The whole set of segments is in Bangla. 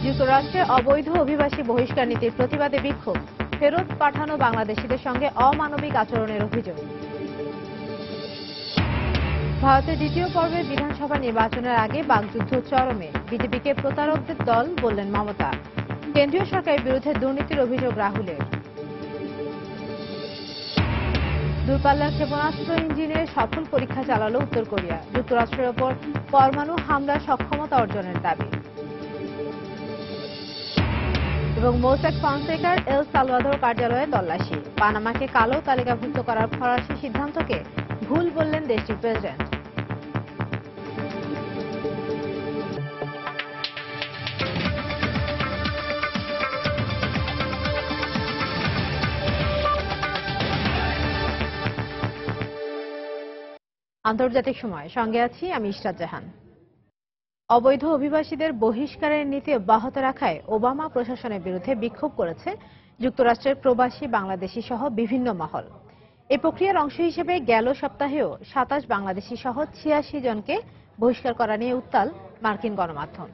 যুক্তরাষ্ট্রে অবৈধ অভিবাসী বহিষ্কার নীতির প্রতিবাদে বিক্ষোভ, ফেরত পাঠানো বাংলাদেশিদের সঙ্গে অমানবিক আচরণের অভিযোগ। ভারতের দ্বিতীয় পর্বের বিধানসভা নির্বাচনের আগে বাকযুদ্ধ চরমে, বিজেপিকে প্রতারকদের দল বললেন মমতা। কেন্দ্রীয় সরকারের বিরুদ্ধে দুর্নীতির অভিযোগ রাহুলের। দূরপাল্লার ক্ষেপণাস্ত্র ইঞ্জিনের সফল পরীক্ষা চালালো উত্তর কোরিয়া, যুক্তরাষ্ট্রের ওপর পরমাণু হামলার সক্ষমতা অর্জনের দাবি। এবং মোসাক ফনসেকার এল সালভাদোর কার্যালয়ে তল্লাশি, পানামাকে কালো তালিকাভুক্ত করার ফরাসি সিদ্ধান্তকে ভুল বললেন দেশটির প্রেসিডেন্ট। আন্তর্জাতিক সময়, সঙ্গে আছি আমি ইশরাত জাহান। অবৈধ অভিবাসীদের বহিষ্কারের নীতি অব্যাহত রাখায় ওবামা প্রশাসনের বিরুদ্ধে বিক্ষোভ করেছে যুক্তরাষ্ট্রের প্রবাসী বাংলাদেশি সহ বিভিন্ন মহল। এই প্রক্রিয়ার অংশ হিসেবে গেল সপ্তাহেও ২৭ বাংলাদেশি সহ ৮৬ জনকে বহিষ্কার করা নিয়ে উত্তাল মার্কিন গণমাধ্যম।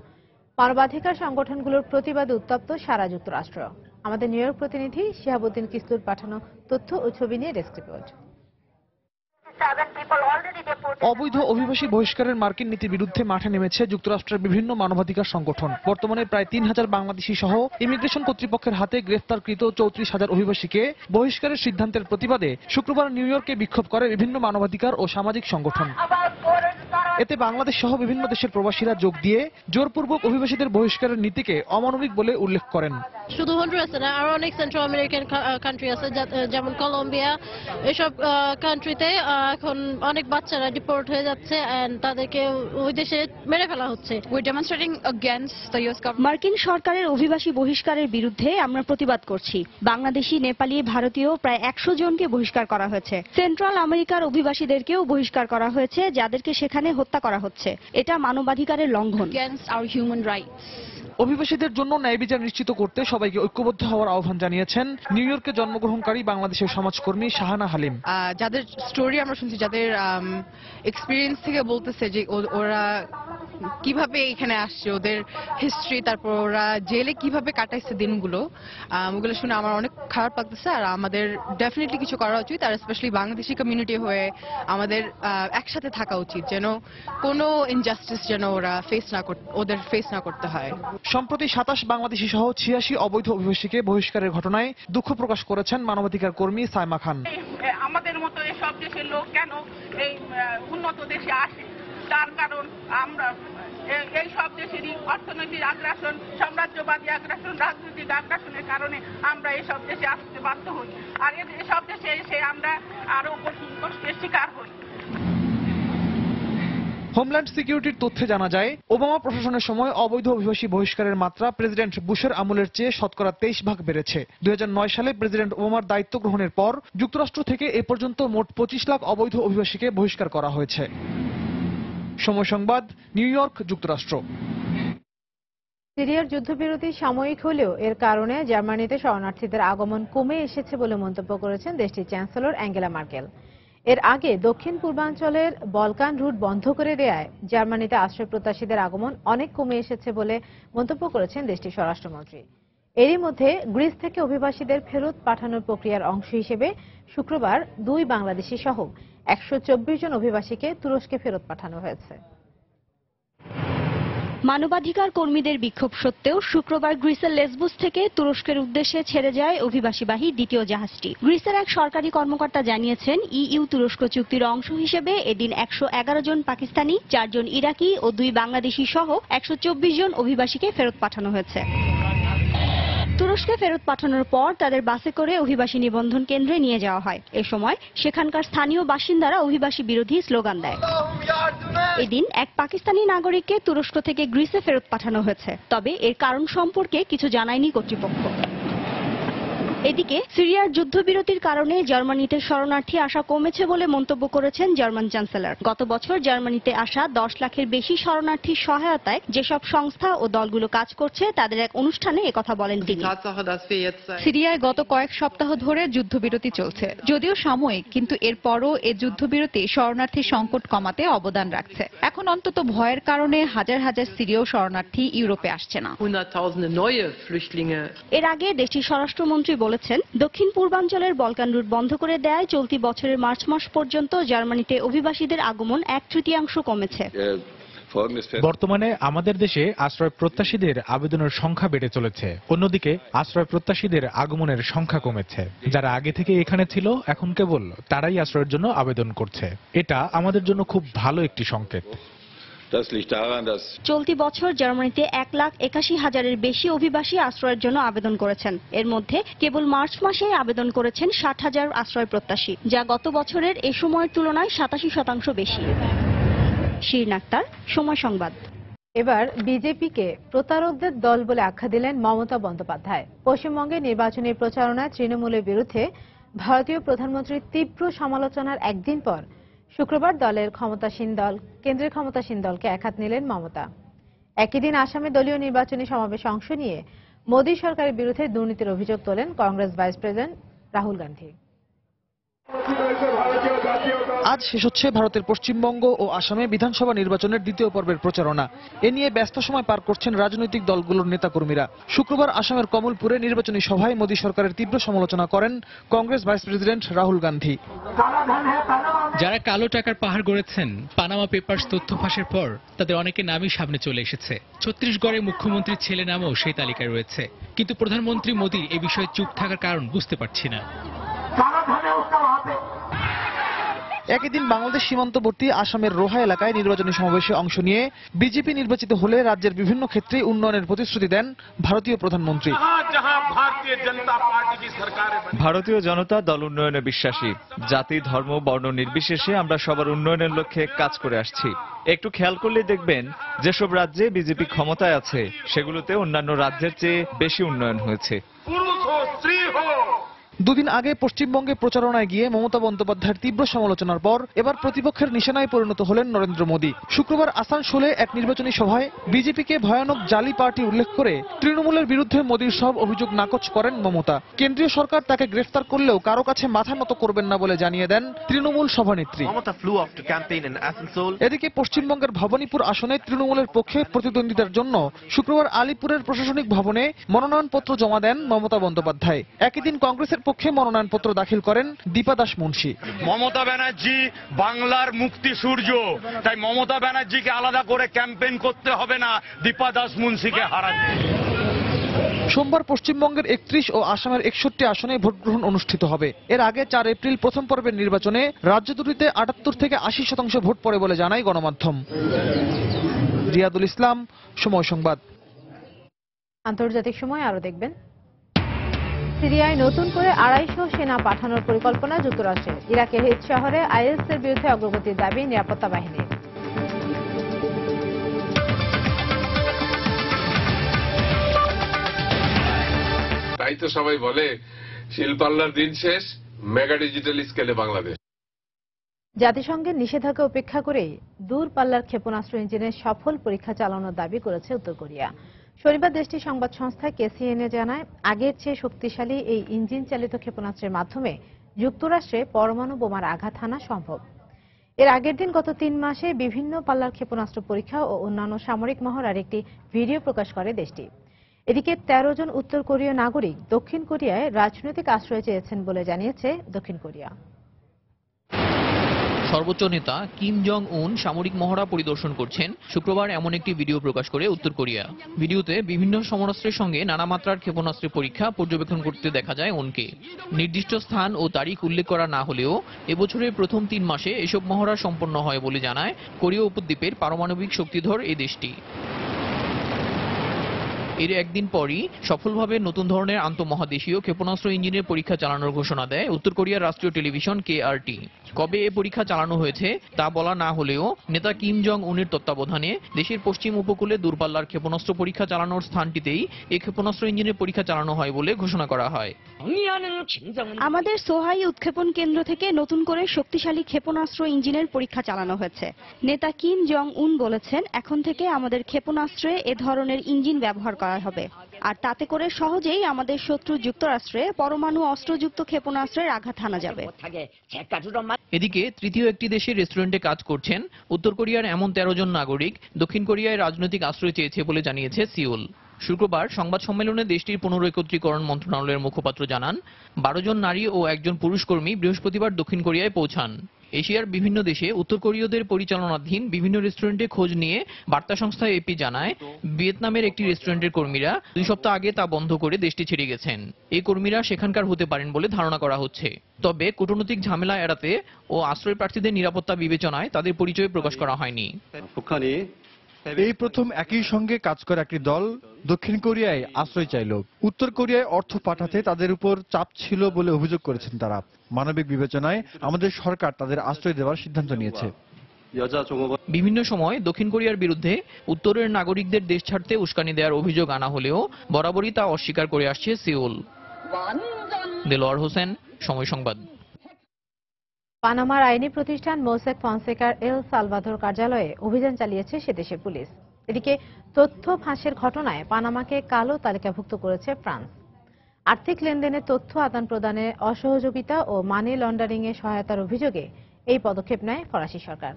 মানবাধিকার সংগঠনগুলোর প্রতিবাদে উত্তপ্ত সারা যুক্তরাষ্ট্র। আমাদের নিউ ইয়র্ক প্রতিনিধি শিহাবুদ্দিন কিস্তুর পাঠানো তথ্য ও ছবি নিয়ে ডেস্ক রিপোর্ট। অবৈধ অভিবাসী বহিষ্কারের মার্কিন নীতির বিরুদ্ধে মাঠে নেমেছে যুক্তরাষ্ট্রের বিভিন্ন মানবাধিকার সংগঠন। বর্তমানে প্রায় ৩,০০০ বাংলাদেশি সহ ইমিগ্রেশন কর্তৃপক্ষের হাতে গ্রেফতারকৃত ৩৪,০০০ অভিবাসীকে বহিষ্কারের সিদ্ধান্তের প্রতিবাদে শুক্রবার নিউ ইয়র্কে বিক্ষোভ করে বিভিন্ন মানবাধিকার ও সামাজিক সংগঠন। এতে বাংলাদেশ সহ বিভিন্ন দেশের প্রবাসীরা যোগ দিয়ে জোরপূর্বক অভিবাসীদের বহিষ্কারের নীতিকে অমানবিক বলে উল্লেখ করেন। শুধু হন্ডুরাস না, আরো অনেক সেন্ট্রাল আমেরিকান কান্ট্রি আছে, যেমন কলম্বিয়া, এসব কান্ট্রিতে এখন অনেক বাচ্চারা ডিপোর্ট হয়ে যাচ্ছে এন্ড তাদেরকে ওই দেশে মেরে ফেলা হচ্ছে। মার্কিন সরকারের অভিবাসী বহিষ্কারের বিরুদ্ধে আমরা প্রতিবাদ করছি। বাংলাদেশি, নেপালি, ভারতীয় প্রায় ১০০ জনকে বহিষ্কার করা হয়েছে। সেন্ট্রাল আমেরিকার অভিবাসীদেরকেও বহিষ্কার করা হয়েছে, যাদেরকে সেখানে হত্যা করা হচ্ছে। এটা মানবাধিকারের লঙ্ঘন। অভিবাসীদের জন্য ন্যায় বিচার নিশ্চিত করতে সবাইকে ঐক্যবদ্ধ হওয়ার আহ্বান জানিয়েছেন নিউ ইয়র্কে জন্মগ্রহণকারী বাংলাদেশের সমাজকর্মী শাহানা হালিম। যাদের স্টোরি আমরা শুনছি, যাদের এক্সপিরিয়েন্স থেকে বলতেছে যে ওরা কিভাবে এখানে আসছে, ওদের হিস্ট্রি, তারপর ওরা জেলে কিভাবে কাটাইছে দিনগুলো, ওগুলো শুনে আমার অনেক খারাপ লাগতেছে। আর আমাদের ডেফিনেটলি কিছু করা উচিত, আর স্পেশালি বাংলাদেশি কমিউনিটি হয়ে আমাদের একসাথে থাকা উচিত, যেন কোনো ইনজাস্টিস যেন ওদের ফেস না করতে হয়। সম্প্রতি ২৭ বাংলাদেশি সহ ৮৬ অবৈধ অভিবাসীকে বহিষ্কারের ঘটনায় দুঃখ প্রকাশ করেছেন মানবাধিকার কর্মী সাইমা খান। আমাদের মতো এসব দেশের লোক কেন এই উন্নত দেশে আসে, তার কারণ আমরা এই সব দেশেরই অর্থনৈতিক আগ্রাসন, সাম্রাজ্যবাদী আগ্রাসন, রাজনৈতিক আগ্রাসনের কারণে আমরা এসব দেশে আসতে বাধ্য হই, আর এসব দেশে এসে আমরা আরো কঠিন কষ্টের শিকার হই। হোমল্যান্ড সিকিউরিটির তথ্যে জানা যায়, ওবামা প্রশাসনের সময় অবৈধ অভিবাসী বহিষ্কারের মাত্রা প্রেসিডেন্ট বুশের আমলের চেয়ে শতকরা ২৩ ভাগ বেড়েছে। ২০০৯ সালে প্রেসিডেন্ট ওবামার দায়িত্ব গ্রহণের পর যুক্তরাষ্ট্র থেকে এ পর্যন্ত মোট ২৫ লাখ অবৈধ অভিবাসীকে বহিষ্কার করা হয়েছে। সময় সংবাদ, নিউ ইয়র্ক, যুক্তরাষ্ট্র। সিরিয়ার যুদ্ধবিরতি সাময়িক হলেও এর কারণে জার্মানিতে শরণার্থীদের আগমন কমে এসেছে বলে মন্তব্য করেছেন দেশটির চ্যান্সেলর অ্যাঙ্গেলা মার্কেল। এর আগে দক্ষিণ পূর্বাঞ্চলের বলকান রুট বন্ধ করে দেয়ায় জার্মানিতে আশ্রয় প্রত্যাশীদের আগমন অনেক কমে এসেছে বলে মন্তব্য করেছেন দেশটির স্বরাষ্ট্রমন্ত্রী। এরই মধ্যে গ্রিস থেকে অভিবাসীদের ফেরত পাঠানোর প্রক্রিয়ার অংশ হিসেবে শুক্রবার ২ বাংলাদেশি সহ ১২৪ জন অভিবাসীকে তুরস্কে ফেরত পাঠানো হয়েছে। মানবাধিকার কর্মীদের বিক্ষোভ সত্ত্বেও শুক্রবার গ্রিসের লেসবোস থেকে তুরস্কের উদ্দেশ্যে ছেড়ে যায় অভিবাসীবাহী দ্বিতীয় জাহাজটি। গ্রিসের এক সরকারি কর্মকর্তা জানিয়েছেন, ইইউ তুরস্ক চুক্তির অংশ হিসেবে এদিন ১১১ জন পাকিস্তানি, ৪ জন ইরাকি ও ২ বাংলাদেশি সহ ১২৪ জন অভিবাসীকে ফেরত পাঠানো হয়েছে। তুরস্কে ফেরত পাঠানোর পর তাদের বাসে করে অভিবাসী নিবন্ধন কেন্দ্রে নিয়ে যাওয়া হয়। এ সময় সেখানকার স্থানীয় বাসিন্দারা অভিবাসী বিরোধী স্লোগান দেয়। এদিন এক পাকিস্তানি নাগরিককে তুরস্ক থেকে গ্রিসে ফেরত পাঠানো হয়েছে, তবে এর কারণ সম্পর্কে কিছু জানায়নি কর্তৃপক্ষ। এদিকে সিরিয়ার যুদ্ধবিরতির কারণে জার্মানিতে শরণার্থী আসা কমেছে বলে মন্তব্য করেছেন জার্মান চ্যান্সেলর। গত বছর জার্মানিতে আসা 10 লাখের বেশি শরণার্থীর সহায়তায় যেসব সংস্থা ও দলগুলো কাজ করছে তাদের এক অনুষ্ঠানে একথা বলেন তিনি। সিরিয়ায় গত কয়েক সপ্তাহ ধরে যুদ্ধবিরতি চলছে, যদিও সাময়িক, কিন্তু এরপরও এ যুদ্ধবিরতি শরণার্থী সংকট কমাতে অবদান রাখছে। এখন অন্তত ভয়ের কারণে হাজার হাজার সিরীয় শরণার্থী ইউরোপে আসছে না। এর আগে দেশটির স্বরাষ্ট্রমন্ত্রী বলেছেন, দক্ষিণ পূর্বাঞ্চলের বলকান রুট বন্ধ করে দেয় চলতি বছরের মার্চ মাস পর্যন্ত জার্মানিতে অভিবাসীদের আগমন 1/3 কমেছে। বর্তমানে আমাদের দেশে আশ্রয় প্রত্যাশীদের আবেদনের সংখ্যা বেড়ে চলেছে, অন্যদিকে আশ্রয় প্রত্যাশীদের আগমনের সংখ্যা কমেছে। যারা আগে থেকে এখানে ছিল এখন কেবল তারাই আশ্রয়ের জন্য আবেদন করছে। এটা আমাদের জন্য খুব ভালো একটি সংকেত। চলতি বছর জার্মানিতে 1,81,000-এর বেশি অভিবাসী আশ্রয়ের জন্য আবেদন করেছেন। এর মধ্যে কেবল মার্চ মাসে আবেদন করেছেন 60,000 আশ্রয় প্রত্যাশী, যা গত বছরের এ সময়ের তুলনায় 87% বেশি। শিরিন আক্তার, সময় সংবাদ। এবার বিজেপিকে প্রতারকদের দল বলে আখ্যা দিলেন মমতা বন্দ্যোপাধ্যায়। পশ্চিমবঙ্গে নির্বাচনী প্রচারণায় তৃণমূলের বিরুদ্ধে ভারতীয় প্রধানমন্ত্রীর তীব্র সমালোচনার একদিন পর শুক্রবার কেন্দ্রের ক্ষমতাসীন দলকে একহাত নিলেন মমতা। একই দিন আসামে দলীয় নির্বাচনী সমাবেশে অংশ নিয়ে মোদী সরকারের বিরুদ্ধে দুর্নীতির অভিযোগ তোলেন কংগ্রেস ভাইস প্রেসিডেন্ট রাহুল গান্ধী। আজ শেষ হচ্ছে ভারতের পশ্চিমবঙ্গ ও আসামে বিধানসভা নির্বাচনের দ্বিতীয় পর্বের প্রচারণা। এ নিয়ে ব্যস্ত সময় পার করছেন রাজনৈতিক দলগুলোর নেতাকর্মীরা। শুক্রবার আসামের কমলপুরে নির্বাচনী সভায় মোদী সরকারের তীব্র সমালোচনা করেন কংগ্রেস ভাইস প্রেসিডেন্ট রাহুল গান্ধী। যারা কালো টাকার পাহাড় গড়েছেন, পানামা পেপারস তথ্য ফাঁসের পর তাদের অনেকের নামই সামনে চলে এসেছে। ছত্তিশগড়ে মুখ্যমন্ত্রীর ছেলে নামও সেই তালিকায় রয়েছে। কিন্তু প্রধানমন্ত্রী মোদীর এ বিষয়ে চুপ থাকার কারণ বুঝতে পারছি না। একই দিন বাংলাদেশ সীমান্তবর্তী আসামের রোহা এলাকায় নির্বাচনী সমাবেশে অংশ নিয়ে বিজেপি নির্বাচিত হলে রাজ্যের বিভিন্ন ক্ষেত্রে উন্নয়নের প্রতিশ্রুতি দেন ভারতীয় প্রধানমন্ত্রী। ভারতীয় জনতা দল উন্নয়নে বিশ্বাসী। জাতি, ধর্ম, বর্ণ নির্বিশেষে আমরা সবার উন্নয়নের লক্ষ্যে কাজ করে আসছি। একটু খেয়াল করলে দেখবেন যেসব রাজ্যে বিজেপি ক্ষমতায় আছে সেগুলোতে অন্যান্য রাজ্যের চেয়ে বেশি উন্নয়ন হয়েছে। দুদিন আগে পশ্চিমবঙ্গে প্রচারণায় গিয়ে মমতা বন্দ্যোপাধ্যায়ের তীব্র সমালোচনার পর এবার প্রতিপক্ষের নিশানায় পরিণত হলেন নরেন্দ্র মোদী। শুক্রবার আসানসোলে এক নির্বাচনী সভায় বিজেপিকে ভয়ানক জালি পার্টি উল্লেখ করে তৃণমূলের বিরুদ্ধে মোদীর সব অভিযোগ নাকচ করেন মমতা। কেন্দ্রীয় সরকার তাকে গ্রেফতার করলেও কারো কাছে মাথা নত করবেন না বলে জানিয়ে দেন তৃণমূল সভানেত্রী। এদিকে পশ্চিমবঙ্গের ভবানীপুর আসনে তৃণমূলের পক্ষে প্রতিদ্বন্দ্বিতার জন্য শুক্রবার আলিপুরের প্রশাসনিক ভবনে মনোনয়নপত্র জমা দেন মমতা বন্দ্যোপাধ্যায়। একই দিন কংগ্রেসের পক্ষে মনোনয়নপত্র দাখিল করেন দীপা দাস মুন্সী। মমতা ব্যানার্জি বাংলার মুক্তি সূর্য, তাই মমতা ব্যানার্জিকে আলাদা করে ক্যাম্পেইন করতে হবে না, দীপা দাস মুন্সীকে হারাতে। সোমবার পশ্চিমবঙ্গের 31 ও আসামের 61 আসনে ভোটগ্রহণ অনুষ্ঠিত হবে। এর আগে 4 এপ্রিল প্রথম পর্বের নির্বাচনে রাজ্য দুটিতে 78 থেকে 80% ভোট পড়ে বলে জানায় গণমাধ্যম। রিয়াদুল ইসলাম, সময় সংবাদ। আন্তর্জাতিক সময় আরো দেখবেন। সিরিয়ায় নতুন করে 250 সেনা পাঠানোর পরিকল্পনা যুক্তরাষ্ট্রের। ইরাকের হিজ শহরে আইএসের বিরুদ্ধে অগ্রগতির দাবি নিরাপত্তা বাহিনীর। তাই তো সবাই বলে শিলপাল্লার দিন শেষ, মেগা ডিজিটাল স্কেলে বাংলাদেশ। জাতিসংঘের নিষেধাজ্ঞা উপেক্ষা করেই দূরপাল্লার ক্ষেপণাস্ত্র ইঞ্জিনের সফল পরীক্ষা চালানোর দাবি করেছে উত্তর কোরিয়া। শনিবার দেশটির সংবাদ সংস্থা কেসিএনএ জানায়, আগের চেয়ে শক্তিশালী এই ইঞ্জিন চালিত ক্ষেপণাস্ত্রের মাধ্যমে যুক্তরাষ্ট্রে পরমাণু বোমার আঘাত হানা সম্ভব। এর আগের দিন গত 3 মাসে বিভিন্ন পাল্লার ক্ষেপণাস্ত্র পরীক্ষা ও অন্যান্য সামরিক মহড়ার একটি ভিডিও প্রকাশ করে দেশটি। এদিকে 13 জন উত্তর কোরীয় নাগরিক দক্ষিণ কোরিয়ায় রাজনৈতিক আশ্রয় চেয়েছেন বলে জানিয়েছে দক্ষিণ কোরিয়া। সর্বোচ্চ নেতা কিম জং উন সামরিক মহড়া পরিদর্শন করছেন। শুক্রবার এমন একটি ভিডিও প্রকাশ করে উত্তর কোরিয়া। ভিডিওতে বিভিন্ন সমরাস্ত্রের সঙ্গে নানা মাত্রার ক্ষেপণাস্ত্রের পরীক্ষা পর্যবেক্ষণ করতে দেখা যায় উনকে। নির্দিষ্ট স্থান ও তারিখ উল্লেখ করা না হলেও এবছরের প্রথম 3 মাসে এসব মহড়া সম্পন্ন হয় বলে জানায় কোরীয় উপদ্বীপের পারমাণবিক শক্তিধর এই দেশটি। এর একদিন পরই সফলভাবে নতুন ধরনের আন্তঃমহাদেশীয় ক্ষেপণাস্ত্র ইঞ্জিনের পরীক্ষা চালানোর ঘোষণা দেয় উত্তর কোরিয়ার রাষ্ট্রীয় টেলিভিশন KRT। কবে এ পরীক্ষা চালানো হয়েছে তা বলা না হলেও নেতা কিম জং উনের তত্ত্বাবধানে দেশের পশ্চিম উপকূলে দূরপাল্লার ক্ষেপণাস্ত্র পরীক্ষা চালানোর স্থানটিতেই এই ক্ষেপণাস্ত্র ইঞ্জিনের পরীক্ষা চালানো হয় বলে ঘোষণা করা হয়। আমাদের সোহাই উৎক্ষেপণ কেন্দ্র থেকে নতুন করে শক্তিশালী ক্ষেপণাস্ত্র ইঞ্জিনের পরীক্ষা চালানো হয়েছে। নেতা কিম জং উন বলেছেন, এখন থেকে আমাদের ক্ষেপণাস্ত্রে এ ধরনের ইঞ্জিন ব্যবহার করা হবে, আর তাতে করে সহজেই আমাদের শত্রু যুক্তরাষ্ট্রে পরমাণু অস্ত্রযুক্ত ক্ষেপণাস্ত্রের আঘাত হানা যাবে। এদিকে তৃতীয় একটি দেশের রেস্টুরেন্টে কাজ করছেন উত্তর কোরিয়ার এমন 13 জন নাগরিক দক্ষিণ কোরিয়ায় রাজনৈতিক আশ্রয় চেয়েছে বলে জানিয়েছে সিউল। শুক্রবার সংবাদ সম্মেলনে দেশটির পুনরৈকত্রীকরণ মন্ত্রণালয়ের মুখপাত্র জানান, 12 জন নারী ও 1 জন পুরুষ কর্মী বৃহস্পতিবার দক্ষিণ কোরিয়ায় পৌঁছান। এশিয়ার বিভিন্ন দেশে উত্তর কোরীয়দের পরিচালনাধীন বিভিন্ন রেস্টুরেন্টে খোঁজ নিয়ে বার্তা সংস্থা AP জানায়, ভিয়েতনামের একটি রেস্টুরেন্টের কর্মীরা 2 সপ্তাহ আগে তা বন্ধ করে দেশটি ছেড়ে গেছেন। এই কর্মীরা সেখানকার হতে পারেন বলে ধারণা করা হচ্ছে। তবে কূটনৈতিক ঝামেলা এড়াতে ও আশ্রয় প্রার্থীদের নিরাপত্তা বিবেচনায় তাদের পরিচয় প্রকাশ করা হয়নি। এই প্রথম একই সঙ্গে কাজ করা একটি দল দক্ষিণ কোরিয়ায় আশ্রয় চাইল। উত্তর কোরিয়ায় অর্থ পাঠাতে তাদের উপর চাপ ছিল বলে অভিযোগ করেছেন তারা। মানবিক বিবেচনায় আমাদের সরকার তাদের আশ্রয় দেওয়ার সিদ্ধান্ত নিয়েছে। বিভিন্ন সময় দক্ষিণ কোরিয়ার বিরুদ্ধে উত্তরের নাগরিকদের দেশ ছাড়তে উস্কানি দেওয়ার অভিযোগ আনা হলেও বরাবরই তা অস্বীকার করে আসছে সিউল। দেলোয়ার হোসেন, সময় সংবাদ। পানামার আইনি প্রতিষ্ঠান মোসেক ফনসেকার এল সালভাদোর কার্যালয়ে অভিযান চালিয়েছে সে দেশের পুলিশ। এদিকে তথ্য ফাঁসের ঘটনায় পানামাকে কালো তালিকাভুক্ত করেছে ফ্রান্স। আর্থিক লেনদেনে তথ্য আদান প্রদানে অসহযোগিতা ও মানি লন্ডারিং এ সহায়তার অভিযোগে এই পদক্ষেপ নেয় ফরাসি সরকার।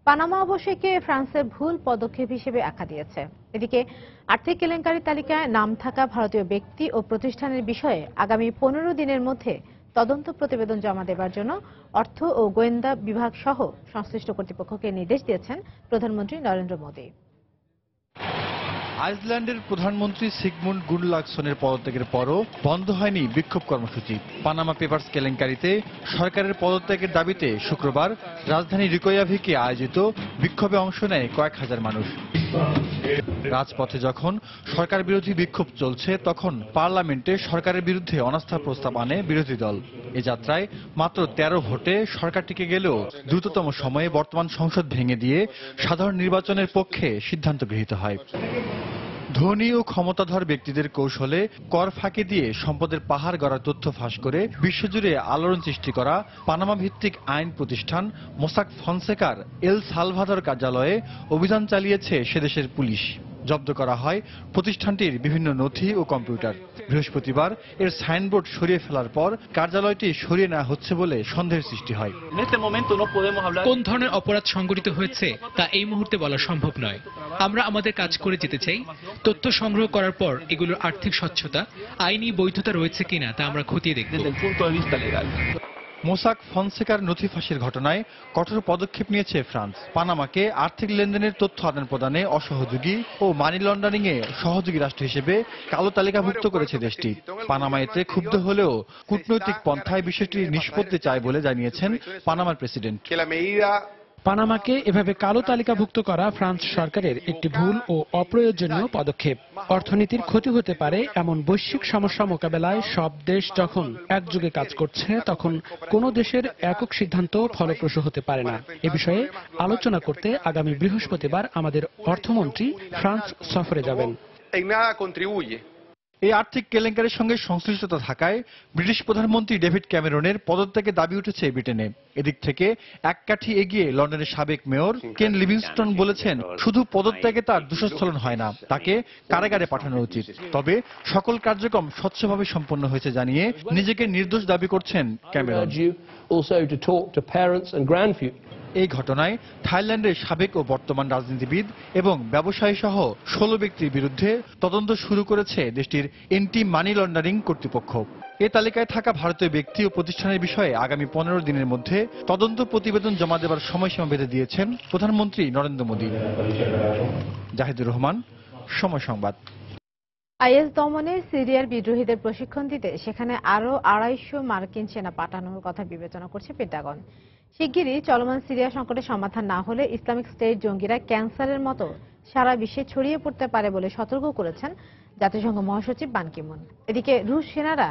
পানামা অবশ্য একে ফ্রান্সের ভুল পদক্ষেপ হিসেবে আখ্যা দিয়েছে। এদিকে আর্থিক কেলেঙ্কারি তালিকায় নাম থাকা ভারতীয় ব্যক্তি ও প্রতিষ্ঠানের বিষয়ে আগামী 15 দিনের মধ্যে তদন্ত প্রতিবেদন জমা দেবার জন্য অর্থ ও গোয়েন্দা বিভাগ সহ সংশ্লিষ্ট কর্তৃপক্ষকে নির্দেশ দিয়েছেন প্রধানমন্ত্রী নরেন্দ্র মোদী। আইসল্যান্ডের প্রধানমন্ত্রী সিগমুন্ড গুডলাকসনের পদত্যাগের পরও বন্ধ হয়নি বিক্ষোভ কর্মসূচি। পানামা পেপারস কেলেঙ্কারিতে সরকারের পদত্যাগের দাবিতে শুক্রবার রাজধানী রিকয়াভিকে আয়োজিত বিক্ষোভে অংশ নেয় কয়েক হাজার মানুষ। রাজপথে যখন সরকার বিরোধী বিক্ষোভ চলছে, তখন পার্লামেন্টে সরকারের বিরুদ্ধে অনাস্থা প্রস্তাব আনে বিরোধী দল। এ যাত্রায় মাত্র 13 ভোটে সরকার টিকে গেলেও দ্রুততম সময়ে বর্তমান সংসদ ভেঙে দিয়ে সাধারণ নির্বাচনের পক্ষে সিদ্ধান্ত গৃহীত হয়। ধনী ও ক্ষমতাধর ব্যক্তিদের কৌশলে কর ফাঁকি দিয়ে সম্পদের পাহাড় গড়ার তথ্য ফাঁস করে বিশ্বজুড়ে আলোড়ন সৃষ্টি করা পানামা ভিত্তিক আইন প্রতিষ্ঠান মোসাক ফনসেকার এল সালভাদোর কার্যালয়ে অভিযান চালিয়েছে সেদেশের পুলিশ। জব্দ করা হয় প্রতিষ্ঠানটির বিভিন্ন নথি ও কম্পিউটার। বৃহস্পতিবার এর সাইনবোর্ড সরিয়ে ফেলার পর কার্যালয়টি সরিয়ে নেওয়া হচ্ছে বলে সন্দেহের সৃষ্টি হয়। কোন ধরনের অপরাধ সংঘটিত হয়েছে তা এই মুহূর্তে বলা সম্ভব নয়। আমরা আমাদের কাজ করে যেতে চাই। তথ্য সংগ্রহ করার পর এগুলোর আর্থিক স্বচ্ছতা, আইনি বৈধতা রয়েছে কিনা তা আমরা খতিয়ে দেখব। মোসাক ফনসেকার নথি ফাঁসের ঘটনায় কঠোর পদক্ষেপ নিয়েছে ফ্রান্স। পানামাকে আর্থিক লেনদেনের তথ্য আদান প্রদানে অসহযোগী ও মানি লন্ডারিং এ সহযোগী রাষ্ট্র হিসেবে কালো তালিকাভুক্ত করেছে দেশটি। পানামা এতে ক্ষুব্ধ হলেও কূটনৈতিক পন্থায় বিষয়টি নিষ্পত্তি চায় বলে জানিয়েছেন পানামার প্রেসিডেন্ট। পানামাকে এভাবে কালো তালিকাভুক্ত করা ফ্রান্স সরকারের একটি ভুল ও অপ্রয়োজনীয় পদক্ষেপ। অর্থনীতির ক্ষতি হতে পারে এমন বৈশ্বিক সমস্যা মোকাবেলায় সব দেশ যখন একযোগে কাজ করছে, তখন কোনো দেশের একক সিদ্ধান্ত ফলপ্রসূ হতে পারে না। এ বিষয়ে আলোচনা করতে আগামী বৃহস্পতিবার আমাদের অর্থমন্ত্রী ফ্রান্স সফরে যাবেন। এই আর্থিক কেলেঙ্কারির সঙ্গে সংশ্লিষ্টতা থাকায় ব্রিটিশ প্রধানমন্ত্রী ডেভিড ক্যামেরনের পদত্যাগের দাবি উঠেছে ব্রিটেনে। এদিক থেকে এক কাঠি এগিয়ে লন্ডনের সাবেক মেয়র কেন লিভিংস্টন বলেছেন, শুধু পদত্যাগে তার দুঃস্থলন হয় না, তাকে কারাগারে পাঠানো উচিত। তবে সকল কার্যক্রম স্বচ্ছভাবে সম্পন্ন হয়েছে জানিয়ে নিজেকে নির্দোষ দাবি করছেন ক্যামেরন। এই ঘটনায় থাইল্যান্ডের সাবেক ও বর্তমান রাজনীতিবিদ এবং ব্যবসায়ী সহ 16 ব্যক্তির বিরুদ্ধে তদন্ত শুরু করেছে দেশটির এন্টি মানি লন্ডারিং কর্তৃপক্ষ। এ তালিকায় থাকা ভারতীয় ব্যক্তি ও প্রতিষ্ঠানের বিষয়ে আগামী 15 দিনের মধ্যে তদন্ত প্রতিবেদন জমা দেওয়ার সময়সীমা বেঁধে দিয়েছেন প্রধানমন্ত্রী নরেন্দ্র মোদী। জাহিদুর রহমান, সময় সংবাদ। আইএস দমনে সিরিয়ার বিদ্রোহীদের প্রশিক্ষণ দিতে সেখানে আরো 250 মার্কিন সেনা পাঠানোর কথা বিবেচনা করছে পেন্টাগন। শিগগিরই চলমান সিরিয়া সংকটের সমাধান না হলে ইসলামিক স্টেট জঙ্গিরা ক্যান্সারের মতো সারা বিশ্বে ছড়িয়ে পড়তে পারে বলে সতর্ক করেছেন জাতিসংঘ মহাসচিব বান কি মুন। এদিকে রুশ সেনারা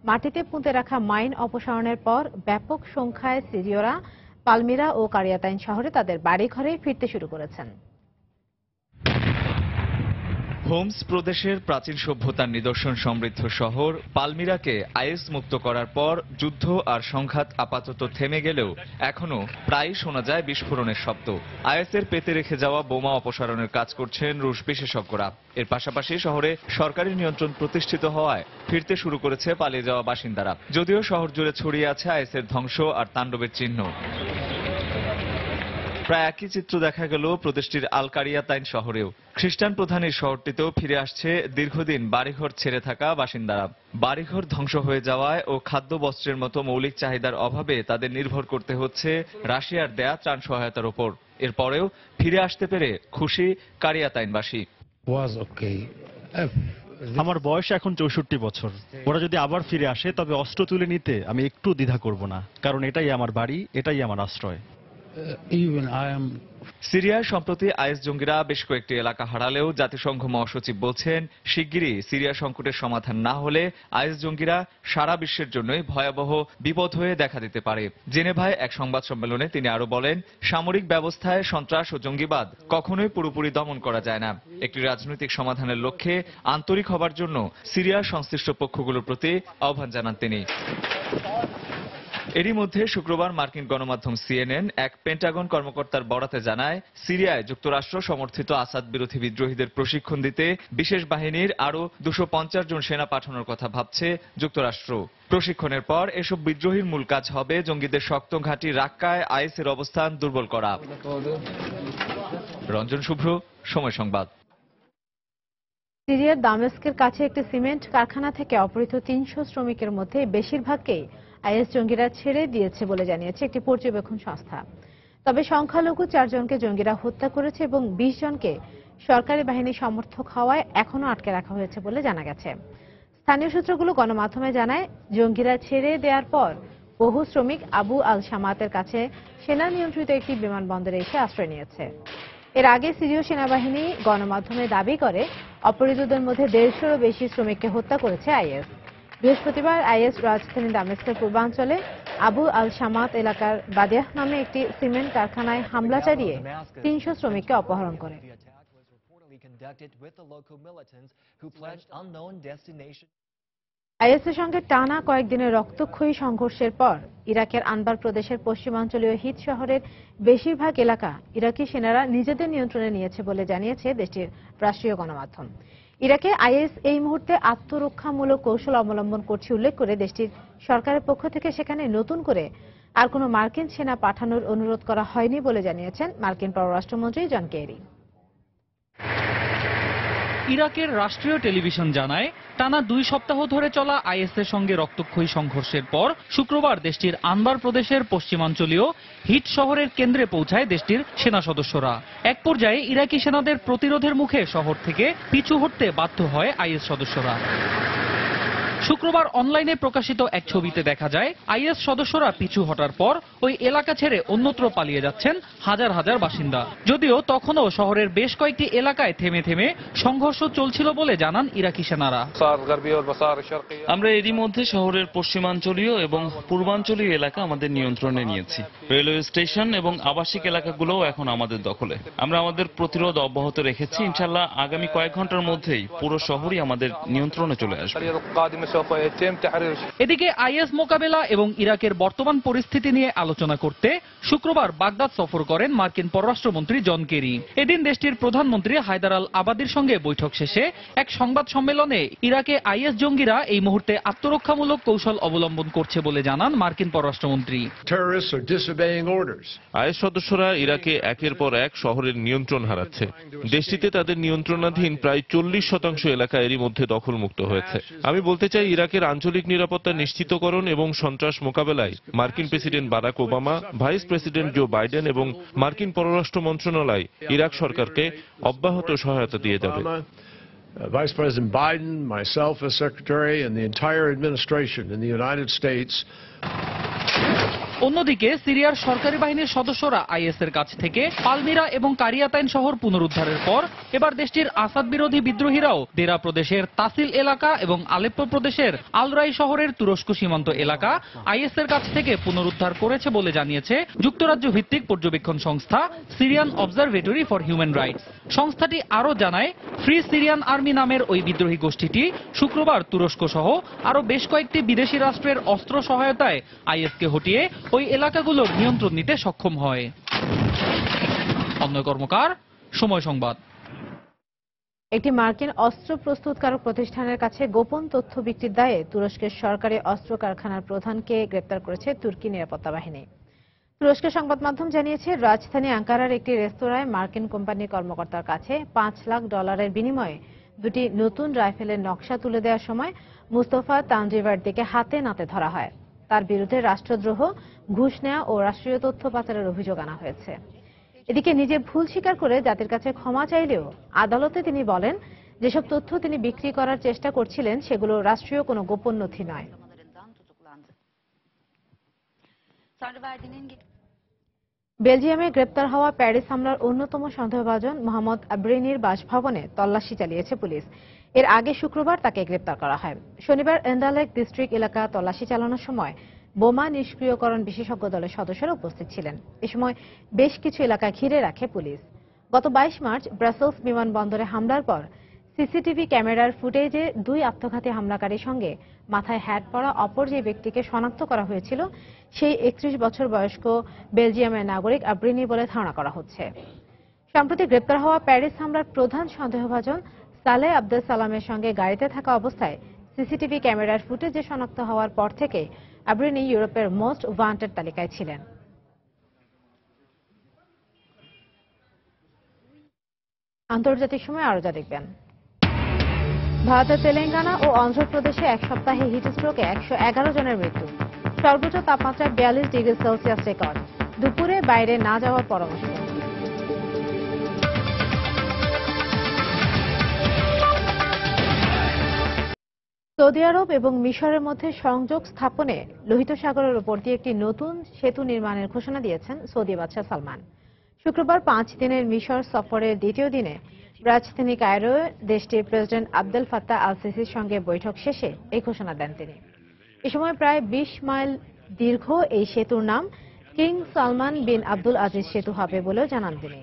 মাটিতে পুঁতে রাখা মাইন অপসারণের পর ব্যাপক সংখ্যায় সিরীয়রা পালমিরা ও কারিয়াতাইন শহরে তাদের বাড়িঘরে ফিরতে শুরু করেছেন। হোমস প্রদেশের প্রাচীন সভ্যতার নিদর্শন সমৃদ্ধ শহর পালমিরাকে আইএস মুক্ত করার পর যুদ্ধ আর সংঘাত আপাতত থেমে গেলেও এখনো প্রায় শোনা যায় বিস্ফোরণের শব্দ। আইএসের পেতে রেখে যাওয়া বোমা অপসারণের কাজ করছেন রুশ বিশেষজ্ঞরা। এর পাশাপাশি শহরে সরকারি নিয়ন্ত্রণ প্রতিষ্ঠিত হওয়ায় ফিরতে শুরু করেছে পালিয়ে যাওয়া বাসিন্দারা। যদিও শহর জুড়ে ছড়িয়ে আছে আইএসের ধ্বংস আর তাণ্ডবের চিহ্ন। প্রায় একই চিত্র দেখা গেল প্রদেশটির আল কারিয়াতাইন শহরেও। খ্রিস্টান প্রধান এই শহরটিতেও ফিরে আসছে দীর্ঘদিন বাড়িঘর ছেড়ে থাকা বাসিন্দারা। বাড়িঘর ধ্বংস হয়ে যাওয়ায় ও খাদ্য বস্ত্রের মতো মৌলিক চাহিদার অভাবে তাদের নির্ভর করতে হচ্ছে রাশিয়ার দেয়া ত্রাণ সহায়তার ওপর। এরপরেও ফিরে আসতে পেরে খুশি কারিয়াতাইনবাসী। আমার বয়স এখন 64 বছর। ওরা যদি আবার ফিরে আসে তবে অস্ত্র তুলে নিতে আমি একটু দ্বিধা করব না, কারণ এটাই আমার বাড়ি, এটাই আমার আশ্রয়। সিরিয়ায় সম্প্রতি আইএস জঙ্গিরা বেশ কয়েকটি এলাকা হারালেও জাতিসংঘ মহাসচিব বলছেন শিগগিরই সিরিয়া সংকটের সমাধান না হলে আইএস জঙ্গিরা সারা বিশ্বের জন্যই ভয়াবহ বিপদ হয়ে দেখা দিতে পারে। জেনেভায় এক সংবাদ সম্মেলনে তিনি আরো বলেন, সামরিক ব্যবস্থায় সন্ত্রাস ও জঙ্গিবাদ কখনোই পুরোপুরি দমন করা যায় না। একটি রাজনৈতিক সমাধানের লক্ষ্যে আন্তরিক হবার জন্য সিরিয়ার সংশ্লিষ্ট পক্ষগুলোর প্রতি আহ্বান জানান তিনি। এরই মধ্যে শুক্রবার মার্কিন গণমাধ্যম সিএনএন এক পেন্টাগন কর্মকর্তার বরাতে জানায়, সিরিয়ায় যুক্তরাষ্ট্র সমর্থিত আসাদ বিরোধী বিদ্রোহীদের প্রশিক্ষণ দিতে বিশেষ বাহিনীর আরো 250 জন সেনা পাঠানোর কথা ভাবছে যুক্তরাষ্ট্র। প্রশিক্ষণের পর এসব বিদ্রোহীর মূল কাজ হবে জঙ্গিদের শক্ত ঘাঁটি রাক্কায় আইএসের অবস্থান দুর্বল করা। রঞ্জন শুভ্র, সময় সংবাদ। সিরিয়ার দামেস্কের কাছে একটি সিমেন্ট কারখানা থেকে অপহৃত 300 শ্রমিকের মধ্যে বেশিরভাগকেই আইএস জঙ্গিরা ছেড়ে দিয়েছে বলে জানিয়েছে একটি পর্যবেক্ষণ সংস্থা। তবে সংখ্যালঘু 4 জনকে জঙ্গিরা হত্যা করেছে এবং 20 জনকে সরকারি বাহিনীর সমর্থক হওয়ায় এখনো আটকে রাখা হয়েছে বলে জানা গেছে। স্থানীয় সূত্রগুলো গণমাধ্যমে জানায়, জঙ্গিরা ছেড়ে দেওয়ার পর বহু শ্রমিক আবু আল শামাতের কাছে সেনা নিয়ন্ত্রিত একটি বিমানবন্দরে এসে আশ্রয় নিয়েছে। এর আগে সিরীয় সেনাবাহিনী গণমাধ্যমে দাবি করে অপহৃতদের মধ্যে 150-এরও বেশি শ্রমিককে হত্যা করেছে আইএস। বৃহস্পতিবার আইএস রাজধানী দামেস্কের পূর্বাঞ্চলে আবু আল শামাত এলাকার বাদিয়াহ নামে একটি সিমেন্ট কারখানায় হামলা চালিয়ে 300 শ্রমিককে অপহরণ করে। আইএসের সঙ্গে টানা কয়েকদিনের রক্তক্ষয়ী সংঘর্ষের পর ইরাকের আনবার প্রদেশের পশ্চিমাঞ্চলীয় হিত শহরের বেশিরভাগ এলাকা ইরাকি সেনারা নিজেদের নিয়ন্ত্রণে নিয়েছে বলে জানিয়েছে দেশটির রাষ্ট্রীয় গণমাধ্যম। ইরাকে আইএস এই মুহূর্তে আত্মরক্ষামূলক কৌশল অবলম্বন করছে উল্লেখ করে দেশটির সরকারের পক্ষ থেকে সেখানে নতুন করে আর কোনো মার্কিন সেনা পাঠানোর অনুরোধ করা হয়নি বলে জানিয়েছেন মার্কিন পররাষ্ট্রমন্ত্রী জন কেরি। ইরাকের রাষ্ট্রীয় টেলিভিশন জানায়, টানা 2 সপ্তাহ ধরে চলা আইএসের সঙ্গে রক্তক্ষয়ী সংঘর্ষের পর শুক্রবার দেশটির আনবার প্রদেশের পশ্চিমাঞ্চলীয় হিট শহরের কেন্দ্রে পৌঁছায় দেশটির সেনা সদস্যরা। এক পর্যায়ে ইরাকি সেনাদের প্রতিরোধের মুখে শহর থেকে পিছু হটতে বাধ্য হয় আইএস সদস্যরা। শুক্রবার অনলাইনে প্রকাশিত এক ছবিতে দেখা যায়, আইএস সদস্যরা পিছু হটার পর ওই এলাকা ছেড়ে অন্যত্র পালিয়ে যাচ্ছেন হাজার হাজার বাসিন্দা। যদিও তখনও শহরের বেশ কয়েকটি এলাকায় থেমে থেমে সংঘর্ষ চলছিল বলে জানান ইরাকি সেনারা। আমরা এরই মধ্যে শহরের পশ্চিমাঞ্চলীয় এবং পূর্বাঞ্চলীয় এলাকা আমাদের নিয়ন্ত্রণে নিয়েছি। রেলওয়ে স্টেশন এবং আবাসিক এলাকাগুলোও এখন আমাদের দখলে। আমরা আমাদের প্রতিরোধ অব্যাহত রেখেছি। ইনশাআল্লাহ আগামী কয়েক ঘন্টার মধ্যেই পুরো শহরই আমাদের নিয়ন্ত্রণে চলে আসবে। এদিকে আইএস মোকাবেলা এবং ইরাকের বর্তমান পরিস্থিতি নিয়ে আলোচনা করতে শুক্রবার বাগদাদ সফর করেন মার্কিন পররাষ্ট্রমন্ত্রী জন কেরি। এদিন দেশটির প্রধানমন্ত্রী হায়দার আল আবাদির সঙ্গে বৈঠক শেষে এক সংবাদ সম্মেলনে ইরাকে আইএস জঙ্গিরা এই মুহূর্তে আত্মরক্ষামূলক কৌশল অবলম্বন করছে বলে জানান মার্কিন পররাষ্ট্রমন্ত্রী। আইএস সদস্যরা ইরাকে একের পর এক শহরের নিয়ন্ত্রণ হারাচ্ছে। দেশটিতে তাদের নিয়ন্ত্রণাধীন প্রায় 40% এলাকা এরই মধ্যে দখলমুক্ত হয়েছে। আমি বলতে চাই, ইরাকের আঞ্চলিক নিরাপত্তা নিশ্চিতকরণ এবং সন্ত্রাস মোকাবেলায় মার্কিন president Barack Obama, vice president Joe Biden এবং মার্কিন পররাষ্ট্র মন্ত্রণালয় ইরাক সরকারকে অব্যাহত সহায়তা দিয়ে যাবে। Vice President Biden, myself as Secretary, and the entire administration in the United States. অন্যদিকে সিরিয়ার সরকারি বাহিনীর সদস্যরা আইএস এর কাছ থেকে পালমিরা এবং কারিয়াতাইন শহর পুনরুদ্ধারের পর এবার দেশটির আসাদ বিরোধী বিদ্রোহীরাও দেরা প্রদেশের তাসিল এলাকা এবং আলেপ্পো প্রদেশের আলরাই শহরের তুরস্ক সীমান্ত এলাকা আইএস এর কাছ থেকে পুনরুদ্ধার করেছে বলে জানিয়েছে যুক্তরাজ্য ভিত্তিক পর্যবেক্ষণ সংস্থা Syrian observatory for human rights. সংস্থাটি আরও জানায়, ফ্রি সিরিয়ান আর্মি নামের ওই বিদ্রোহী গোষ্ঠীটি শুক্রবার তুরস্ক সহ আরও বেশ কয়েকটি বিদেশি রাষ্ট্রের অস্ত্র সহায়তায় আইএসকে হটিয়ে ওই এলাকাগুলোর নিয়ন্ত্রণ নিতে সক্ষম হয়। অন্যয় কর্মকার, সময় সংবাদ। একটি মার্কিন অস্ত্র প্রস্তুতকারক প্রতিষ্ঠানের কাছে গোপন তথ্য বিক্রির দায়ে তুরস্কের সরকারি অস্ত্র কারখানার প্রধানকে গ্রেপ্তার করেছে তুর্কি নিরাপত্তা বাহিনী। তুরস্কের সংবাদ মাধ্যম জানিয়েছে, রাজধানী আঙ্কারার একটি রেস্তোরাঁয় মার্কিন কোম্পানির কর্মকর্তার কাছে $5 লাখ বিনিময়ে দুটি নতুন রাইফেলের নকশা তুলে দেওয়ার সময় মুস্তফা তানজিভারদিকে হাতে নাতে ধরা হয়। তার বিরুদ্ধে রাষ্ট্রদ্রোহ, ঘুষ নেওয়া ও রাষ্ট্রীয় তথ্য পাচারের অভিযোগ আনা হয়েছে। এদিকে নিজে ভুল স্বীকার করে জাতির কাছে ক্ষমা চাইলেও আদালতে তিনি বলেন, যেসব তথ্য তিনি বিক্রি করার চেষ্টা করছিলেন সেগুলো রাষ্ট্রীয় কোনো গোপন নথি নয়। বেলজিয়ামে গ্রেপ্তার হওয়া প্যারিস হামলার অন্যতম সন্দেহভাজন মোহাম্মদ আব্রিনির বাসভবনে তল্লাশি চালিয়েছে পুলিশ। এর আগে শুক্রবার তাকে গ্রেপ্তার করা হয়। শনিবার এন্ডালেক ডিস্ট্রিক্ট এলাকা তল্লাশি চালানোর সময় বোমা নিষ্ক্রিয়করণ বিশেষজ্ঞ দলের সদস্যরা উপস্থিত ছিলেন। এ সময় বেশ কিছু এলাকা ঘিরে রাখে পুলিশ। গত 22 মার্চ ব্রাসেলস বিমানবন্দরে হামলার পর সিসিটিভি ক্যামেরার ফুটেজে দুই আত্মঘাতী হামলাকারীর সঙ্গে মাথায় হ্যাট পরা অপর যে ব্যক্তিকে শনাক্ত করা হয়েছিল সেই 31 বছর বয়স্ক বেলজিয়ামের নাগরিক আব্রিনি বলে ধারণা করা হচ্ছে। সম্প্রতি গ্রেপ্তার হওয়া প্যারিস হামলার প্রধান সন্দেহভাজন সালেহ আব্দুল সালামের সঙ্গে গাড়িতে থাকা অবস্থায় সিসিটিভি ক্যামেরার ফুটেজে শনাক্ত হওয়ার পর থেকে আব্রিনি ইউরোপের মোস্ট ওয়ান্টেড তালিকায় ছিলেন। আন্তর্জাতিক সময় আরো যা দেখবেন। ভারতের তেলেঙ্গানা ও অন্ধ্রপ্রদেশে এক সপ্তাহে হিট স্ট্রোকে 111 জনের মৃত্যু। সর্বোচ্চ তাপমাত্রা 42 ডিগ্রি সেলসিয়াস রেকর্ড। দুপুরে বাইরে না যাওয়ার পরামর্শ। সৌদি আরব এবং মিশরের মধ্যে সংযোগ স্থাপনে লোহিত সাগরের উপর দিয়ে একটি নতুন সেতু নির্মাণের ঘোষণা দিয়েছেন সৌদি বাদশাহ সালমান। শুক্রবার 5 দিনের মিশর সফরের দ্বিতীয় দিনে রাজধানী কায়রোয় দেশটির প্রেসিডেন্ট আবদেল ফাত্তাহ আল সিসির সঙ্গে বৈঠক শেষে এই ঘোষণা দেন তিনি। এ সময় প্রায় 20 মাইল দীর্ঘ এই সেতুর নাম কিং সালমান বিন আব্দুল আজিজ সেতু হবে বলেও জানান তিনি।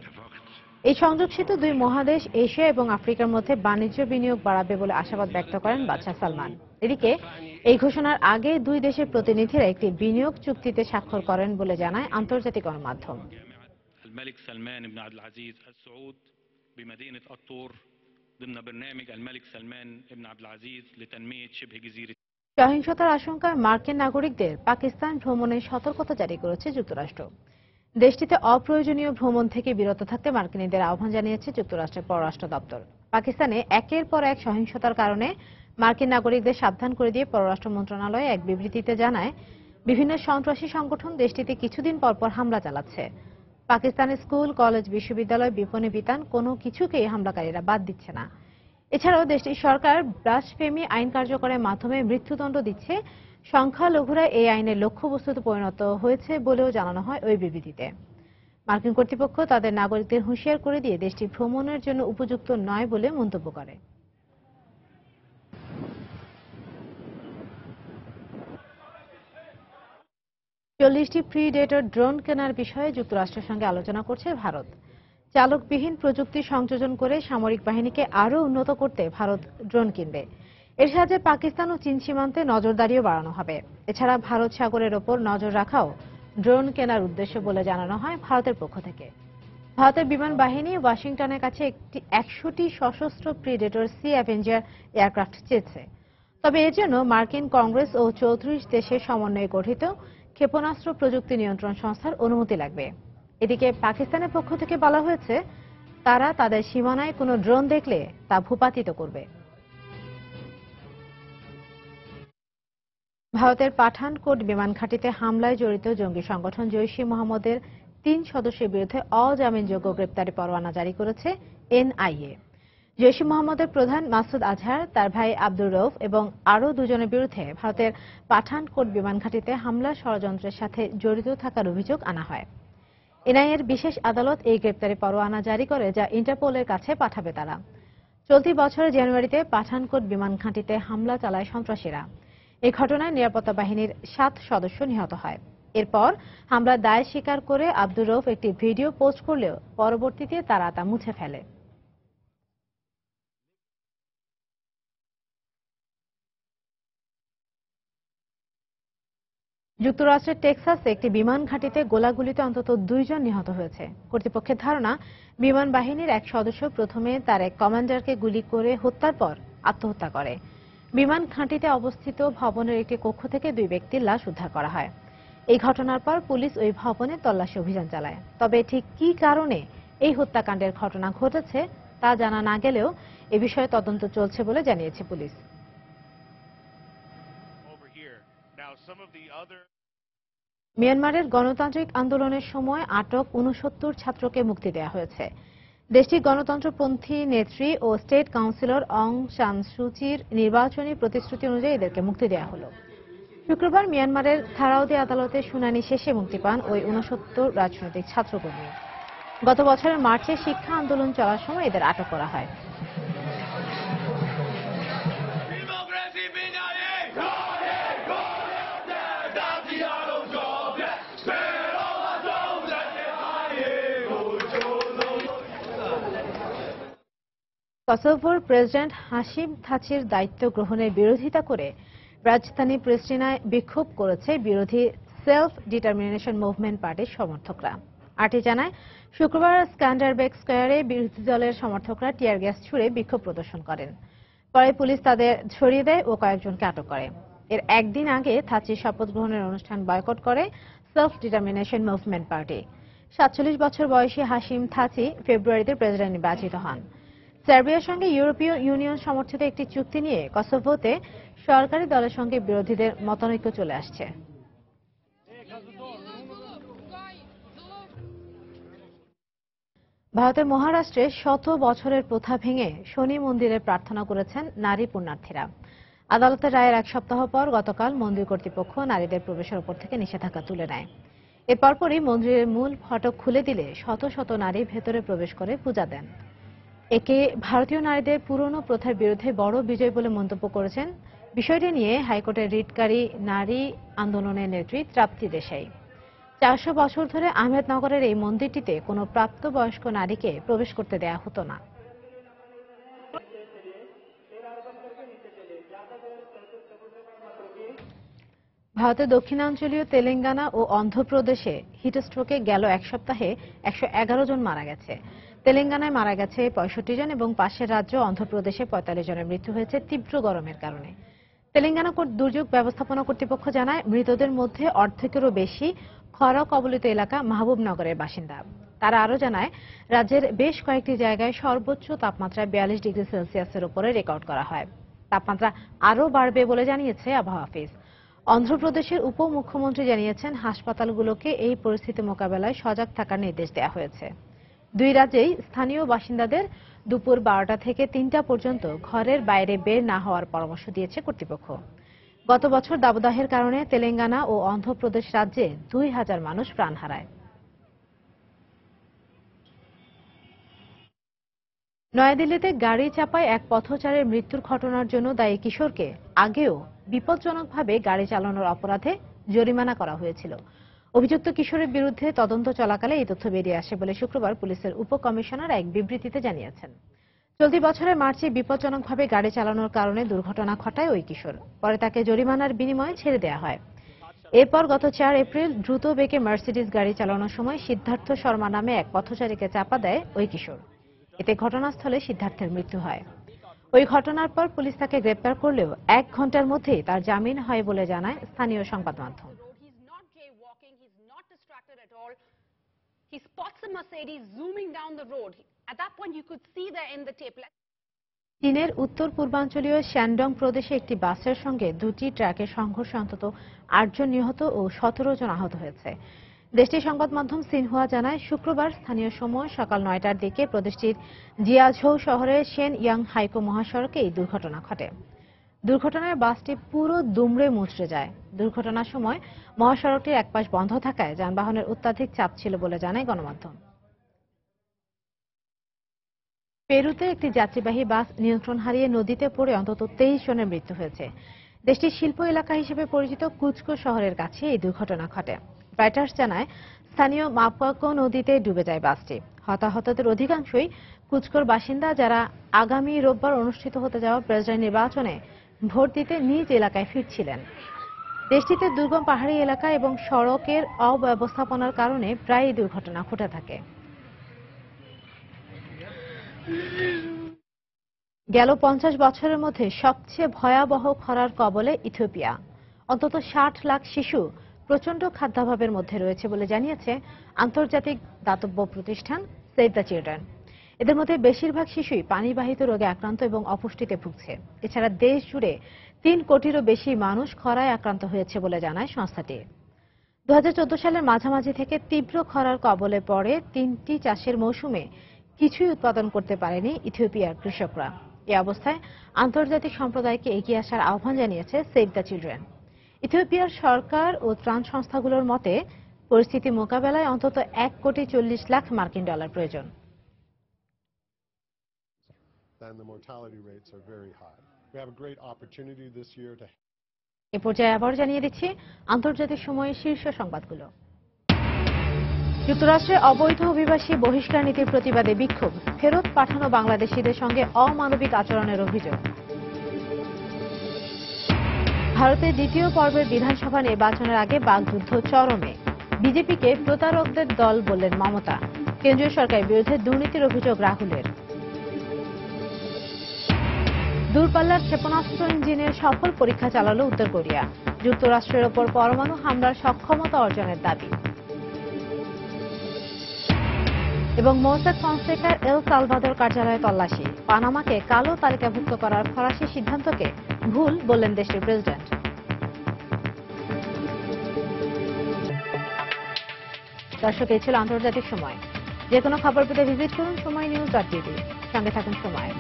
এই সংযোগ সেতু দুই মহাদেশ এশিয়া এবং আফ্রিকার মধ্যে বাণিজ্য বিনিয়োগ বাড়াবে বলে আশাবাদ ব্যক্ত করেন বাদশাহ সালমান। এদিকে এই ঘোষণার আগে দুই দেশের প্রতিনিধিরা একটি বিনিয়োগ চুক্তিতে স্বাক্ষর করেন বলে জানায় আন্তর্জাতিক গণমাধ্যম। الملك سلمان بن عبد العزيز السعود بمدينة الطور ضمن برنامج الملك سلمان بن عبد العزيز لتنمية شبه جزيرة। সহিংসতার আশঙ্কায় মার্কিন নাগরিকদের পাকিস্তান ভ্রমণে সতর্কতা জারি করেছে যুক্তরাষ্ট্র। দেশটিতে অপ্রয়োজনীয় ভ্রমণ থেকে বিরত থাকতে মার্কিনীদের আহ্বান জানিয়েছে যুক্তরাষ্ট্রের পররাষ্ট্র দপ্তর। পাকিস্তানে একের পর এক সহিংসতার কারণে মার্কিন নাগরিকদের সাবধান করে দিয়ে পররাষ্ট্র মন্ত্রণালয় এক বিবৃতিতে জানায়, বিভিন্ন সন্ত্রাসী সংগঠন দেশটিতে কিছুদিন পরপর হামলা চালাচ্ছে। পাকিস্তানের স্কুল, কলেজ, বিশ্ববিদ্যালয়, বিপণী বিতান কোনো কিছুকেই হামলাকারীরা বাদ দিচ্ছে না। এছাড়াও দেশটির সরকার ব্লাসফেমি আইন কার্যকরের মাধ্যমে মৃত্যুদণ্ড দিচ্ছে। সংখ্যালঘুরা এই আইনের লক্ষ্যবস্তুতে পরিণত হয়েছে বলেও জানানো হয় ওই বিবৃতিতে। মার্কিন কর্তৃপক্ষ তাদের নাগরিকদের হুঁশিয়ার করে দিয়ে দেশটি ভ্রমণের জন্য উপযুক্ত নয় বলে মন্তব্য করে। চল্লিশটি প্রিডেটর ড্রোন কেনার বিষয়ে যুক্তরাষ্ট্রের সঙ্গে আলোচনা করছে ভারত। চালকবিহীন প্রযুক্তি সংযোজন করে সামরিক বাহিনীকে আরও উন্নত করতে ভারত ড্রোন কিনবে। এর সাহায্যে পাকিস্তান ও চীন সীমান্তে নজরদারিও বাড়ানো হবে। এছাড়া ভারত সাগরের ওপর নজর রাখাও ড্রোন কেনার উদ্দেশ্য বলে জানানো হয় ভারতের পক্ষ থেকে। ভারতের বিমান বাহিনী ওয়াশিংটনের কাছে 100টি সশস্ত্র প্রিডেটর সি অ্যাভেঞ্জার এয়ারক্রাফট চেয়েছে। তবে এর জন্য মার্কিন কংগ্রেস ও 34 দেশের সমন্বয়ে গঠিত ক্ষেপণাস্ত্র প্রযুক্তি নিয়ন্ত্রণ সংস্থার অনুমতি লাগবে। এদিকে পাকিস্তানের পক্ষ থেকে বলা হয়েছে, তারা তাদের সীমানায় কোনো ড্রোন দেখলে তা ভূপাতিত করবে। ভারতের পাঠানকোট বিমান ঘাঁটিতে হামলায় জড়িত জঙ্গি সংগঠন জৈশ-ই মোহাম্মদের 3 সদস্যের বিরুদ্ধে অজামিনযোগ্য গ্রেপ্তারি পরোয়ানা জারি করেছে এনআইএ। জৈশ-ই মোহাম্মদের প্রধান মাসুদ আজহার, তার ভাই আব্দুর রউফ এবং আরও দুজনের বিরুদ্ধে ভারতের পাঠানকোট বিমান ঘাঁটিতে হামলা ষড়যন্ত্রের সাথে জড়িত থাকার অভিযোগ আনা হয়। এনআইএর বিশেষ আদালত এই গ্রেপ্তারি পরোয়ানা জারি করে, যা ইন্টারপোলের কাছে পাঠাবে তারা। চলতি বছরের জানুয়ারিতে পাঠানকোট বিমান ঘাঁটিতে হামলা চালায় সন্ত্রাসীরা। এই ঘটনায় নিরাপত্তা বাহিনীর 7 সদস্য নিহত হয়। এরপর হামলার দায় স্বীকার করে আব্দুর রউফ একটি ভিডিও পোস্ট করলেও পরবর্তীতে তারা তা মুছে ফেলে। যুক্তরাষ্ট্রের টেক্সাসে একটি বিমান ঘাঁটিতে গোলাগুলিতে অন্তত 2 জন নিহত হয়েছে। কর্তৃপক্ষের ধারণা, বিমান বাহিনীর এক সদস্য প্রথমে তার এক কমান্ডারকে গুলি করে হত্যার পর আত্মহত্যা করে। বিমান ঘাঁটিতে অবস্থিত ভবনের একটি কক্ষ থেকে 2 ব্যক্তির লাশ উদ্ধার করা হয়। এই ঘটনার পর পুলিশ ওই ভবনে তল্লাশি অভিযান চালায়। তবে ঠিক কী কারণে এই হত্যাকাণ্ডের ঘটনা ঘটেছে তা জানা না গেলেও এ বিষয়ে তদন্ত চলছে বলে জানিয়েছে পুলিশ। মিয়ানমারের গণতান্ত্রিক আন্দোলনের সময় আটক 69 ছাত্রকে মুক্তি দেওয়া হয়েছে। দেশটির গণতন্ত্রপন্থী নেত্রী ও স্টেট কাউন্সিলর অং সান সুচির নির্বাচনী প্রতিশ্রুতি অনুযায়ী এদেরকে মুক্তি দেওয়া হলো। শুক্রবার মিয়ানমারের থারাউদি আদালতে শুনানি শেষে মুক্তি পান ওই 69 রাজনৈতিক ছাত্রকর্মী। গত বছরের মার্চে শিক্ষা আন্দোলন চলার সময় এদের আটক করা হয়। কসোভোর প্রেসিডেন্ট হাশিম থাচির দায়িত্ব গ্রহণের বিরোধিতা করে রাজধানী প্রিস্টিনায় বিক্ষোভ করেছে বিরোধী সেলফ ডিটারমিনেশন মুভমেন্ট পার্টির সমর্থকরা। আরটি জানায়, শুক্রবার স্ক্যান্ডারবেগ স্কয়ারে বিরোধী দলের সমর্থকরা টিয়ার গ্যাস ছুড়ে বিক্ষোভ প্রদর্শন করেন। পরে পুলিশ তাদের সরিয়ে দেয় ও কয়েকজনকে আটক করে। এর একদিন আগে থাচির শপথ গ্রহণের অনুষ্ঠান বয়কট করে সেলফ ডিটারমিনেশন মুভমেন্ট পার্টি। 47 বছর বয়সী হাশিম থাচি ফেব্রুয়ারিতে প্রেসিডেন্ট নির্বাচিত হন। সার্বিয়ার সঙ্গে ইউরোপীয় ইউনিয়ন সমর্থিত একটি চুক্তি নিয়ে কসোভোতে সরকারি দলের সঙ্গে বিরোধীদের মতানৈক্য চলে আসছে। ভারতের মহারাষ্ট্রে 100 বছরের প্রথা ভেঙে শনি মন্দিরে প্রার্থনা করেছেন নারী পুণ্যার্থীরা। আদালতের রায়ের 1 সপ্তাহ পর গতকাল মন্দির কর্তৃপক্ষ নারীদের প্রবেশের উপর থেকে নিষেধাজ্ঞা তুলে নেয়। এর পরপরই মন্দিরের মূল ফটক খুলে দিলে শত শত নারী ভেতরে প্রবেশ করে পূজা দেন। একে ভারতীয় নারীদের পুরনো প্রথার বিরুদ্ধে বড় বিজয় বলে মন্তব্য করেছেন বিষয়টি নিয়ে হাইকোর্টের রিটকারী নারী আন্দোলনের নেত্রী তৃপ্তি দেশাই। 400 বছর ধরে আহমেদনগরের এই মন্দিরটিতে কোনো প্রাপ্তবয়স্ক নারীকে প্রবেশ করতে দেয়া হতো না। ভারতের দক্ষিণাঞ্চলীয় তেলেঙ্গানা ও অন্ধ্রপ্রদেশে হিটস্ট্রোকে গেল 1 সপ্তাহে 111 জন মারা গেছে। তেলেঙ্গানায় মারা গেছে 65 জন এবং পাশের রাজ্য অন্ধ্রপ্রদেশে 45 জনের মৃত্যু হয়েছে তীব্র গরমের কারণে। তেলেঙ্গানা দুর্যোগ ব্যবস্থাপনা কর্তৃপক্ষ জানায়, মৃতদের মধ্যে অর্ধেকেরও বেশি খরা কবলিত এলাকা মাহবুবনগরের বাসিন্দা। তারা আরও জানায়, রাজ্যের বেশ কয়েকটি জায়গায় সর্বোচ্চ তাপমাত্রা 42 ডিগ্রি সেলসিয়াসের উপরে রেকর্ড করা হয়। তাপমাত্রা আরও বাড়বে বলে জানিয়েছে আবহাওয়া অফিস। অন্ধ্রপ্রদেশের উপমুখ্যমন্ত্রী জানিয়েছেন, হাসপাতালগুলোকে এই পরিস্থিতি মোকাবেলায় সজাগ থাকার নির্দেশ দেওয়া হয়েছে। 2 রাজ্যেই স্থানীয় বাসিন্দাদের দুপুর 12টা থেকে 3টা পর্যন্ত ঘরের বাইরে বের না হওয়ার পরামর্শ দিয়েছে কর্তৃপক্ষ। গত বছর দাবদাহের কারণে তেলেঙ্গানা ও অন্ধ্রপ্রদেশ রাজ্যে 2000 মানুষ প্রাণ হারায়। নয়াদিল্লিতে গাড়ি চাপায় এক পথচারীর মৃত্যুর ঘটনার জন্য দায়ী কিশোরকে আগেও বিপজ্জনকভাবে গাড়ি চালানোর অপরাধে জরিমানা করা হয়েছিল। অভিযুক্ত কিশোরের বিরুদ্ধে তদন্ত চলাকালে এই তথ্য বেরিয়ে আসে বলে শুক্রবার পুলিশের উপকমিশনার এক বিবৃতিতে জানিয়েছেন। চলতি বছরের মার্চে বিপজ্জনকভাবে গাড়ি চালানোর কারণে দুর্ঘটনা ঘটায় ওই কিশোর। পরে তাকে জরিমানার বিনিময়ে ছেড়ে দেওয়া হয়। এরপর গত 4 এপ্রিল দ্রুত বেগে মার্সিডিজ গাড়ি চালানোর সময় সিদ্ধার্থ শর্মা নামে এক পথচারীকে চাপা দেয় ওই কিশোর। এতে ঘটনাস্থলে সিদ্ধার্থের মৃত্যু হয়। ওই ঘটনার পর পুলিশ তাকে গ্রেপ্তার করলেও 1 ঘন্টার মধ্যেই তার জামিন হয় বলে জানায় স্থানীয় সংবাদ মাধ্যম। He spots a Mercedes zooming down the road. At that point, you could see there in the tape. চীনের উত্তর পূর্বাঞ্চলীয় শ্যানডং প্রদেশে একটি বাসের সঙ্গে 2টি ট্রাকের সংঘর্ষে অন্তত 8 জন নিহত ও 17 জন আহত হয়েছে। দেশটির সংবাদ মাধ্যম সিনহুয়া জানায়, শুক্রবার স্থানীয় সময় সকাল 9টার দিকে প্রদেশটির জিয়াঝৌ শহরে শেন ইয়াং হাইকো মহাসড়কে এই দুর্ঘটনা ঘটে। দুর্ঘটনায় বাসটি পুরো দুমড়ে মুচড়ে যায়। দুর্ঘটনার সময় মহাসড়কটির এক পাশ বন্ধ থাকায় যানবাহনের অত্যাধিক চাপ ছিল বলে জানায় গণমাধ্যম। পেরুতে একটি যাত্রীবাহী বাস নিয়ন্ত্রণ হারিয়ে নদীতে পড়ে অন্তত 23 জনের মৃত্যু হয়েছে। দেশটির শিল্প এলাকা হিসেবে পরিচিত কুচকো শহরের কাছে এই দুর্ঘটনা ঘটে। রয়টার্স জানায়, স্থানীয় মাপাকো নদীতে ডুবে যায় বাসটি। হতাহতদের অধিকাংশই কুচকোর বাসিন্দা, যারা আগামী রোববার অনুষ্ঠিত হতে যাওয়া প্রেসিডেন্ট নির্বাচনে ভোট দিতে নিজ এলাকায় ফিরছিলেন। দেশটিতে দুর্গম পাহাড়ি এলাকা এবং সড়কের অব্যবস্থাপনার কারণে প্রায়ই দুর্ঘটনা ঘটে থাকে। গেল 50 বছরের মধ্যে সবচেয়ে ভয়াবহ খরার কবলে ইথিওপিয়া। অন্তত 60 লাখ শিশু প্রচন্ড খাদ্যাভাবের মধ্যে রয়েছে বলে জানিয়েছে আন্তর্জাতিক দাতব্য প্রতিষ্ঠান সেভ দ্য চিলড্রেন। এদের মধ্যে বেশিরভাগ শিশুই পানিবাহিত রোগে আক্রান্ত এবং অপুষ্টিতে ভুগছে। এছাড়া দেশ জুড়ে 3 কোটিরও বেশি মানুষ খরায় আক্রান্ত হয়েছে বলে জানায় সংস্থাটি। 2014 সালের মাঝামাঝি থেকে তীব্র খরার কবলে পড়ে 3টি চাষের মৌসুমে কিছুই উৎপাদন করতে পারেনি ইথিওপিয়ার কৃষকরা। এই অবস্থায় আন্তর্জাতিক সম্প্রদায়কে এগিয়ে আসার আহ্বান জানিয়েছে সেভ দ্য চিলড্রেন। ইথিওপিয়ার সরকার ও ত্রাণ সংস্থাগুলোর মতে, পরিস্থিতি মোকাবেলায় অন্তত $1.40 কোটি প্রয়োজন। এ পর্যায়ে আবার জানিয়ে দিচ্ছি আন্তর্জাতিক সময়ের শীর্ষ সংবাদগুলো। যুক্তরাষ্ট্রে অবৈধ অভিবাসী বহিষ্কার নীতির প্রতিবাদে বিক্ষোভ, ফেরত পাঠানো বাংলাদেশিদের সঙ্গে অমানবিক আচরণের অভিযোগ। ভারতের দ্বিতীয় পর্বের বিধানসভা নির্বাচনের আগে বাকযুদ্ধ চরমে, বিজেপিকে প্রতারকদের দল বললেন মমতা। কেন্দ্রীয় সরকারের বিরুদ্ধে দুর্নীতির অভিযোগ রাহুলের। দূরপাল্লার ক্ষেপণাস্ত্র ইঞ্জিনের সফল পরীক্ষা চালালো উত্তর কোরিয়া। যুক্তরাষ্ট্রের ওপর পরমাণু হামলার সক্ষমতা অর্জনের দাবি। এবং মোসাক ফনসেকার এল সালভাদর কার্যালয়ে তল্লাশি, পানামাকে কালো তালিকাভুক্ত করার ফরাসি সিদ্ধান্তকে ভুল বললেন দেশটির প্রেসিডেন্ট। দর্শক, এই ছিল আন্তর্জাতিক সময়। যে কোনো খবর পেতে ভিজিট করুন সময়নিউজ.tv। সঙ্গে থাকুন সময়।